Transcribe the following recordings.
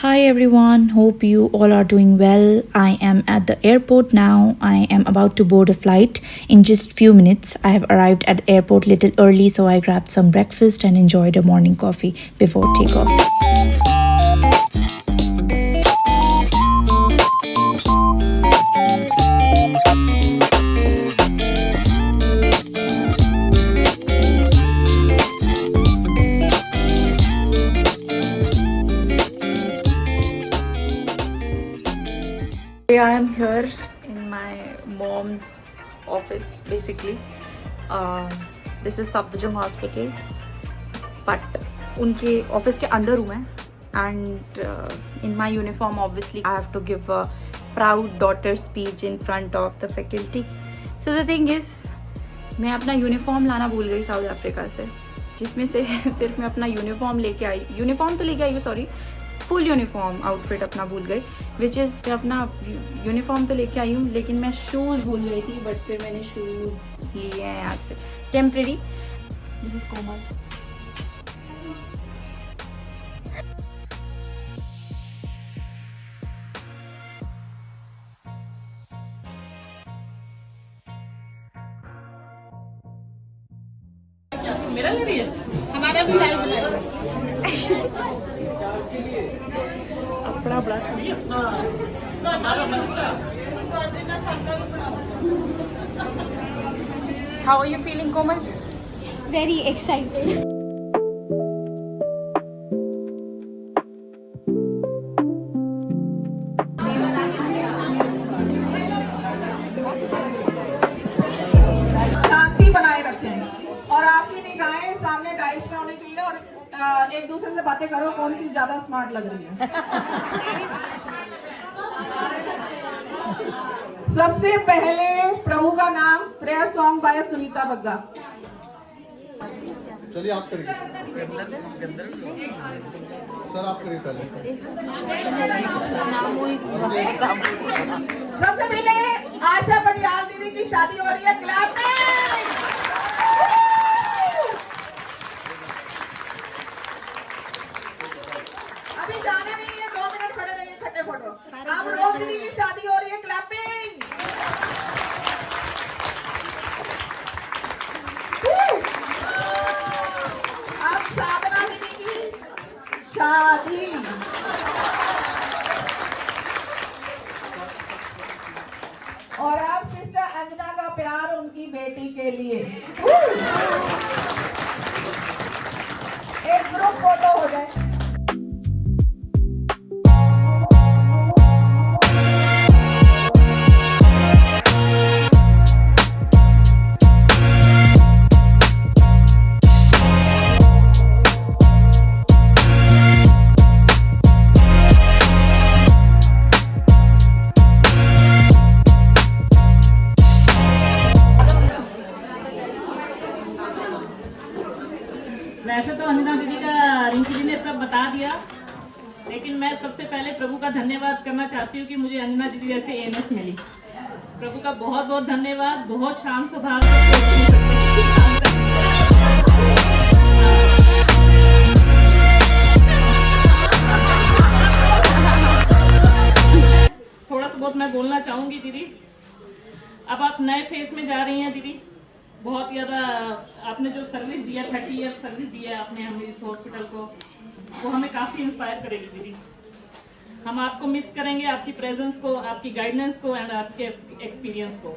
Hi everyone, hope you all are doing well. I am at the airport now. I am about to board a flight in just few minutes. I have arrived at the airport little early, so I grabbed some breakfast and enjoyed a morning coffee before takeoff. I am here in my mom's office basically. This is Safdarjung Hospital, but उनके office के अंदर हूँ मैं. And in my uniform obviously I have to give a proud daughter speech in front of the faculty. So the thing is, मैं अपना uniform लाना भूल गई साउथ अफ्रीका से, जिसमें से सिर्फ मैं अपना यूनिफॉर्म तो लेके आई हूँ, सॉरी, फुल यूनिफॉर्म आउटफिट अपना भूल गई, विच इज़ मैं अपना यूनिफॉर्म तो लेके आई हूँ, लेकिन मैं शूज़ भूल गई थी. बट फिर मैंने शूज़ लिए हैं यहाँ से टेम्प्रेरी. दिस इज़ कोमल. मेरा ले रही है, हमारा भी लाइव अपना बड़ा How are you feeling, Komal? Very excited. शांति बनाए रखें और आपकी निगाहें सामने डाइस पे होनी चाहिए और एक दूसरे से बातें करो कौन सी ज्यादा स्मार्ट लग रही है. सबसे पहले प्रभु का नाम, prayer song by Sunita Bagga. चलिए आप करिए सर, आप करिए पहले. सबसे पहले आशा पटियाल दीदी की शादी हो रही है. क्लैप. अभी जाने नहीं है, 2 मिनट खड़े रहिए, खट्टे फोटो. अब रोज दीदी की शादी हो रही है. क्लैपिंग. अब साधना दीदी की शादी. और अब सिस्टर अंजना का प्यार उनकी बेटी के लिए. एक ग्रुप फोटो हो जाए. वैसे तो अंजना दीदी का रिंकी जी ने सब बता दिया, लेकिन मैं सबसे पहले प्रभु का धन्यवाद करना चाहती हूँ कि मुझे अंजना दीदी जैसे एएनएस मिली. प्रभु का बहुत बहुत धन्यवाद. बहुत शांत स्वभाव थोड़ा सा बहुत मैं बोलना चाहूंगी दीदी. अब आप नए फेज में जा रही हैं दीदी. बहुत ज़्यादा आपने जो सर्विस दिया, 30 ईयर सर्विस दिया आपने हमें इस हॉस्पिटल को, वो हमें काफ़ी इंस्पायर करेगी दीदी. हम आपको मिस करेंगे, आपकी प्रेजेंस को, आपकी गाइडेंस को एंड आपके एक्सपीरियंस को.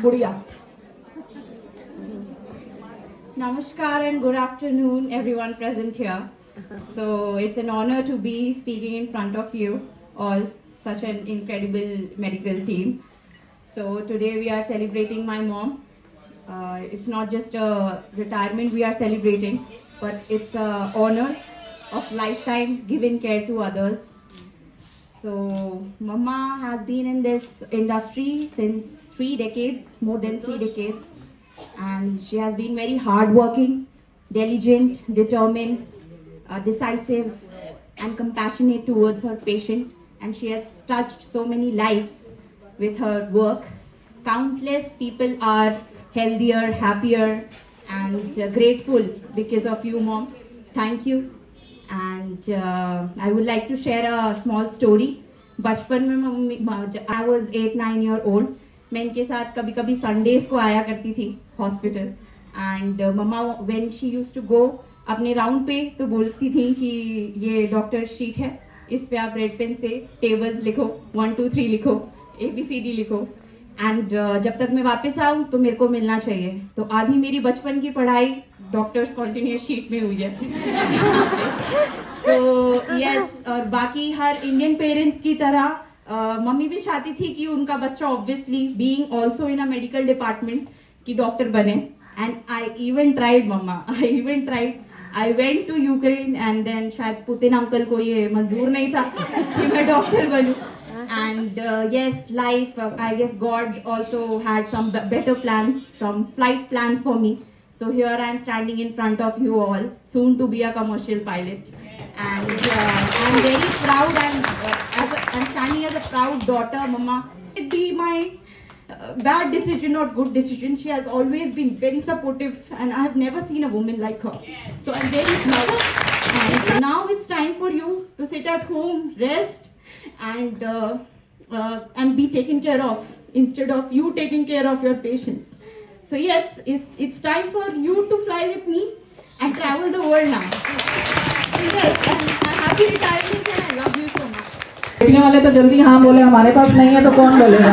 गुड़िया. Namaskar and good afternoon everyone present here. So it's an honor to be speaking in front of you all, such an incredible medical team. So today we are celebrating my mom. It's not just a retirement we are celebrating, but it's a honor of lifetime giving care to others. So Mama has been in this industry since 3 decades, more than 3 decades, and she has been very hardworking, diligent, determined, decisive, and compassionate towards her patient, and she has touched so many lives with her work. Countless people are healthier, happier, and grateful because of you, Mom. Thank you. And I would like to share a small story. बचपन में mummy, I was 8-9 year old. मैं इनके साथ कभी कभी Sundays को आया करती थी hospital. And mama when she used to go अपने राउंड पे तो बोलती थी कि ये डॉक्टर शीट है, इस पे आप रेड पेन से टेबल्स लिखो, 1 2 3 लिखो, ABCD लिखो. एंड जब तक मैं वापस आऊँ तो मेरे को मिलना चाहिए. तो आधी मेरी बचपन की पढ़ाई डॉक्टर्स कॉन्टिन्यूस शीट में हुई है. तो यस, और बाकी हर इंडियन पेरेंट्स की तरह मम्मी भी चाहती थी कि उनका बच्चा obviously being also in a medical department की डॉक्टर बने. And I even tried mama, I went to Ukraine and then शायद पुतिन अंकल को ये मंजूर नहीं था कि मैं डॉक्टर बनूं. And yes, life, I guess God also had some better plans, some flight plans for me. So here I am standing in front of you all, soon to be a commercial pilot. And I'm very proud, and I'm standing as a proud daughter, Mama. It be my bad decision or good decision, she has always been very supportive, and I have never seen a woman like her. So I'm very proud. And now it's time for you to sit at home, rest, and be taken care of instead of you taking care of your patients. So yes, it's time for you to fly with me and travel the world now. So yes, and happy retirement, and I love you so much. बेटियों वाले तो जल्दी हाँ बोले, हमारे पास नहीं है तो कौन बोलेगा.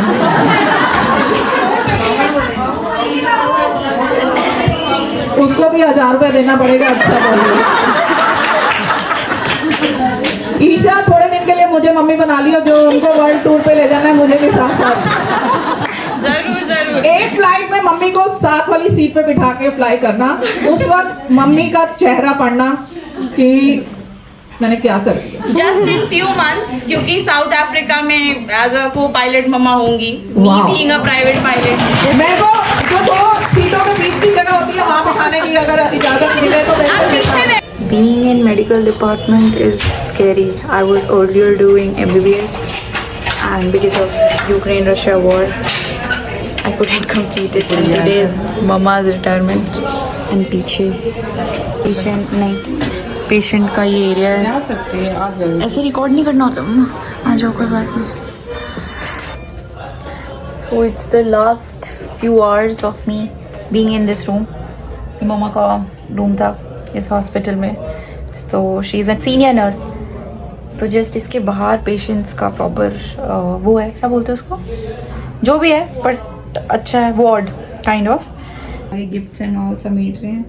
उसको भी 1000 रुपए देना पड़ेगा. अच्छा बोलिए. ईशा, थोड़े दिन के लिए मुझे मम्मी बना लियो, जो उनको वर्ल्ड टूर पे ले जाना है, मुझे भी साथ साथ. जरूर. एक फ्लाइट में मम्मी को साथ वाली सीट पे बिठा के फ्लाई करना, उस वक्त मम्मी का चेहरा पढ़ना कि मैंने क्या कर दिया. जस्ट इन फ्यू मंथ्स, क्योंकि साउथ अफ्रीका में एज अ को पायलट मम्मा होंगी, me being a private pilot. मेरे को जो 2 सीटों के बीच की जगह होती है वहाँ बिठाने की अगर इजाजत मिले तो बिल्कुल. Being in medical department is scary. I was earlier doing MBBS, and because of Ukraine-Russia war, I couldn't complete it. And today is mama's retirement. And पीछे पेशेंट का ये एरिया है. जा सकते हैं, आ जाओ. ऐसे रिकॉर्ड नहीं करना होता मम्मा, आ जाओ, कोई बात नहीं. So it's the last few hours of me being in this room. मम्मा का रूम था इस हॉस्पिटल में. So she is a senior nurse. तो जस्ट इसके बाहर पेशेंट्स का प्रॉपर वो है, क्या बोलते हैं उसको, जो भी है, बट अच्छा है, ward kind of. Gifts and all समेट रहे हैं.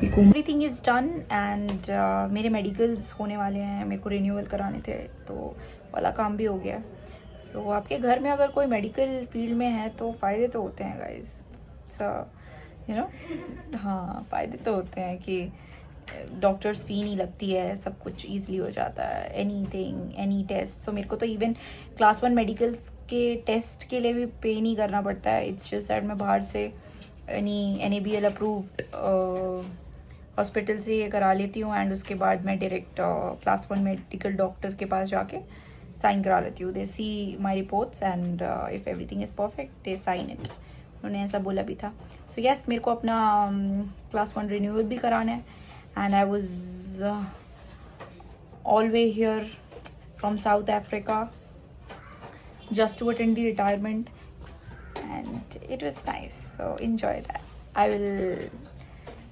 एवरीथिंग इज़ डन एंड मेरे मेडिकल्स होने वाले हैं. मेरे को रिन्यूअल कराने थे, तो वाला काम भी हो गया. सो आपके घर में अगर कोई मेडिकल फील्ड में है तो फ़ायदे तो होते हैं गाइस, यू नो. हाँ, फ़ायदे तो होते हैं कि डॉक्टर्स फी नहीं लगती है, सब कुछ ईजिली हो जाता है. Anything, any test. तो मेरे को तो इवन क्लास 1 मेडिकल्स के टेस्ट के लिए भी पे नहीं करना पड़ता है. इट्स जस्ट दैट मैं बाहर से NABL अप्रूव्ड हॉस्पिटल से ये करा लेती हूँ, एंड उसके बाद मैं डायरेक्ट क्लास 1 मेडिकल डॉक्टर के पास जाके साइन करा लेती हूँ. They see my reports and if everything is perfect they sign it. उन्होंने ऐसा बोला भी था. सो यस, मेरे को अपना क्लास 1 रिन्यूअल भी कराना है. And I was all way here from South Africa just to attend the retirement, and it was nice. So enjoy that. I will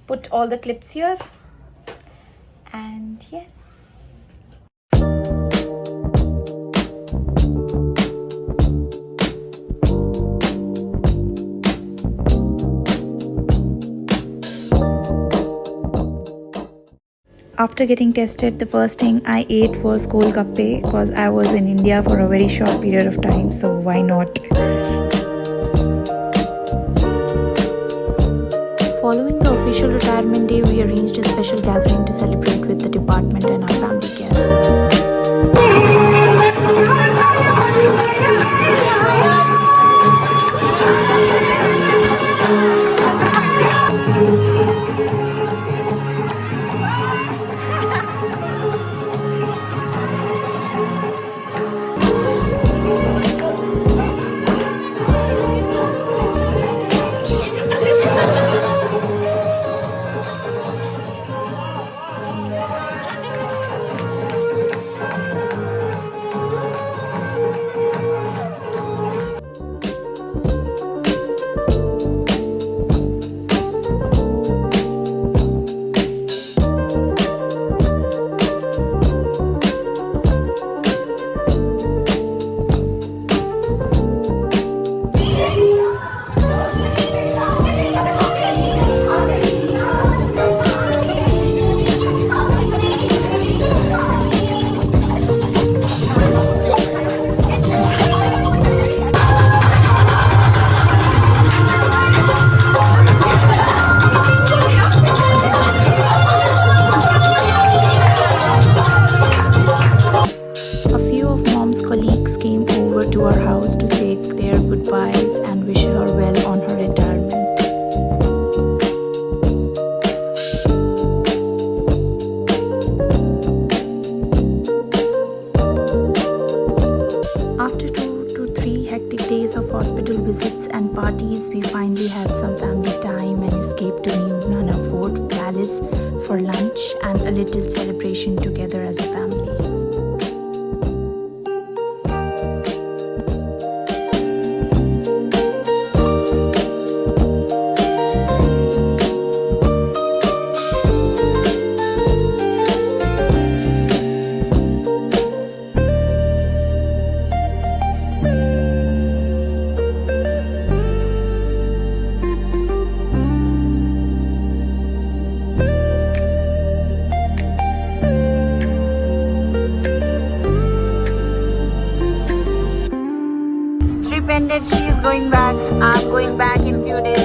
put all the clips here, and yes. After getting tested, the first thing I ate was Golgappe because I was in India for a very short period of time, so why not? Following the official retirement day, we arranged a special gathering to celebrate with the department and our family guests. little celebration together as a family. Trip ended, she is going back, I'm going back in few days.